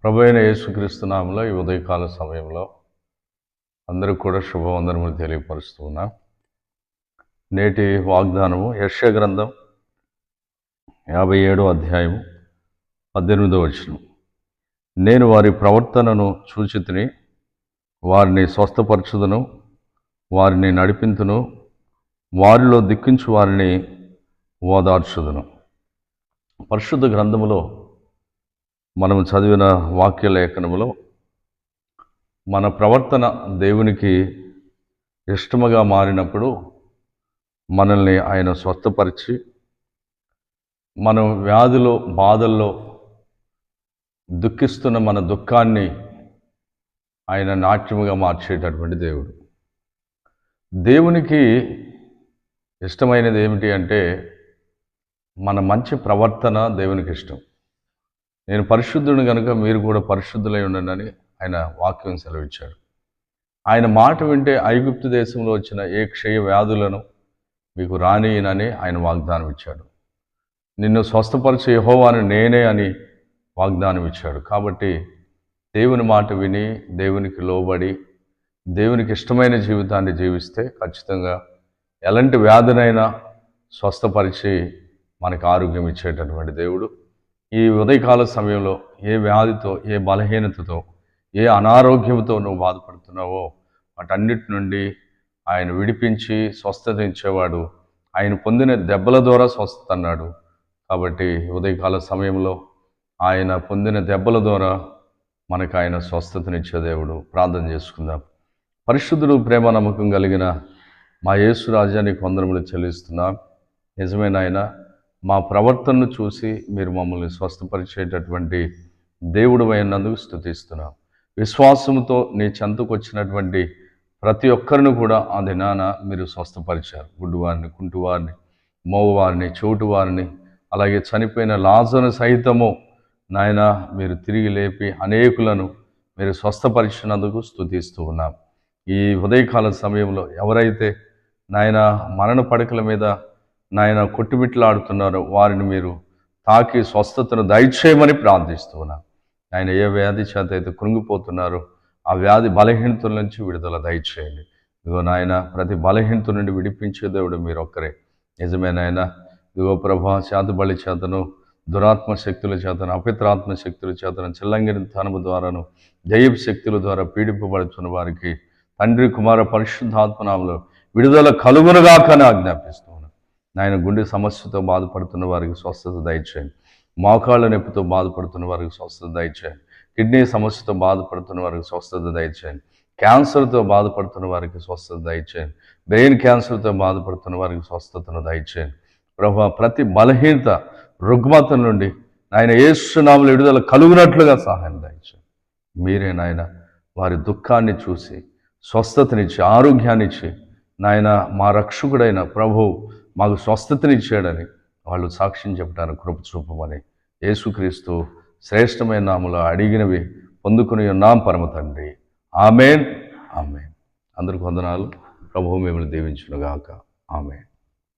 ప్రభువైన యేసుక్రీస్తు నామములో ఈ ఉదయకాల సమయంలో అందరికీ కూడా శుభవందనములు తెలియపరుస్తూ ఉన్నా. నేటి వాగ్దానము యెషయా గ్రంథం 57వ అధ్యాయము 18వ వచనం. నేను వారి ప్రవర్తనను చూచితిని, వారిని స్వస్థపరచుదును, వారిని నడిపింతును, వారిలో దిక్కించు వారిని ఓదార్చుదును. పరిశుద్ధ గ్రంథములో మనం చదివిన వాక్య లేఖనములో మన ప్రవర్తన దేవునికి ఇష్టముగా మారినప్పుడు మనల్ని ఆయన స్వస్థపరిచి, మనం వ్యాధిలో బాధల్లో దుఃఖిస్తున్న మన దుఃఖాన్ని ఆయన నాట్యముగా మార్చేటటువంటి దేవుడు. దేవునికి ఇష్టమైనది ఏమిటి అంటే మన మంచి ప్రవర్తన దేవునికి ఇష్టం. నేను పరిశుద్ధుని కనుక మీరు కూడా పరిశుద్ధులై ఉండండి ఆయన వాక్యం సెలవిచ్చాడు. ఆయన మాట వింటే ఐగుప్తు దేశంలో వచ్చిన ఏ క్షయ వ్యాధులను మీకు రానియనని ఆయన వాగ్దానం ఇచ్చాడు. నిన్ను స్వస్థపరిచే యెహోవాను నేనే అని వాగ్దానం ఇచ్చాడు. కాబట్టి దేవుని మాట విని దేవునికి లోబడి దేవునికి ఇష్టమైన జీవితాన్ని జీవిస్తే ఖచ్చితంగా ఎలాంటి వ్యాధినైనా స్వస్థపరిచి మనకు ఆరోగ్యం ఇచ్చేటటువంటి దేవుడు. ఈ ఉదయకాల సమయంలో ఏ వ్యాధితో, ఏ బలహీనతతో, ఏ అనారోగ్యంతో నువ్వు బాధపడుతున్నావో వాటన్నిటి నుండి ఆయన విడిపించి స్వస్థత ఇచ్చేవాడు. ఆయన పొందిన దెబ్బల ద్వారా స్వస్థత అన్నాడు. కాబట్టి ఉదయకాల సమయంలో ఆయన పొందిన దెబ్బల ద్వారా మనకు ఆయన స్వస్థతనిచ్చే దేవుడు. ప్రార్థన చేసుకుందాం. పరిశుద్ధుడు, ప్రేమ నమ్మకం కలిగిన మా యేసు రాజ్యానికి వందనములు చెల్లిస్తున్నాం. నిజమైన ఆయన మా ప్రవర్తనను చూసి మీరు మమ్మల్ని స్వస్థపరిచేటటువంటి దేవుడు అయినందుకు స్తుతిస్తున్నాం. విశ్వాసంతో నీ చెంతకు వచ్చినటువంటి ప్రతి ఒక్కరిని కూడా ఆ దినాన మీరు స్వస్థపరిచారు. గుడ్డివారిని, కుంటివారిని, మోగవారిని, చెవిటివారిని, అలాగే చనిపోయిన లాజరును సహితము నాయన మీరు తిరిగి లేపి అనేకులను మీరు స్వస్థపరిచినందుకు స్తుతిస్తూ ఉన్నాం. ఈ ఉదయకాల సమయంలో ఎవరైతే నాయన మరణ పడకల మీద నాయన కొట్టుమిట్లాడుతున్నారో వారిని మీరు తాకి స్వస్థతను దయచేయమని ప్రార్థిస్తూ ఉన్నాను. ఆయన ఏ వ్యాధి చేత అయితే కృంగిపోతున్నారో ఆ వ్యాధి బలహీనతల నుంచి విడుదల దయచేయండి. ఇదిగో నాయన ప్రతి బలహీనత నుండి విడిపించే దేవుడు మీరు ఒక్కరే. నిజమే నాయన. ఇదిగో ప్రభా, చేతబలి చేతను, దురాత్మ శక్తుల చేతను, అపిత్రాత్మ శక్తుల చేతను, చిల్లంగిరి తనము ద్వారాను, దైవ శక్తుల ద్వారా పీడింపబడుతున్న వారికి తండ్రి, కుమార, పరిశుద్ధాత్మనామములో విడుదల కలుగునుగాకని ఆజ్ఞాపిస్తూ నాయన. గుండె సమస్యతో బాధపడుతున్న వారికి స్వస్థత దయచేయండి. మోకాళ్ళ నొప్పితో బాధపడుతున్న వారికి స్వస్థత దయచేయండి. కిడ్నీ సమస్యతో బాధపడుతున్న వారికి స్వస్థత దయచేయండి. క్యాన్సర్తో బాధపడుతున్న వారికి స్వస్థత దయచేయండి. బ్రెయిన్ క్యాన్సర్తో బాధపడుతున్న వారికి స్వస్థతను దయచేయండి. ప్రభా, ప్రతి బలహీనత, రుగ్మత నుండి నాయన యేసు నామములో విడుదల కలుగునట్లుగా సహాయం దయచేయండి. మీరే నాయన వారి దుఃఖాన్ని చూసి స్వస్థతనిచ్చి ఆరోగ్యాన్నిచ్చి నాయన మా రక్షకుడైన ప్రభువు మాకు స్వస్థతనిచ్చాడని వాళ్ళు సాక్ష్యం చెప్పడానికి కృప చూపమని యేసుక్రీస్తు శ్రేష్టమైన నామములో అడిగినవి పొందుకుని ఉన్నాం పరమ తండ్రి. ఆమేన్, ఆమేన్. అందరికి వందనాలు. ప్రభువు మిమ్మల్ని దీవించునుగాక. ఆమేన్.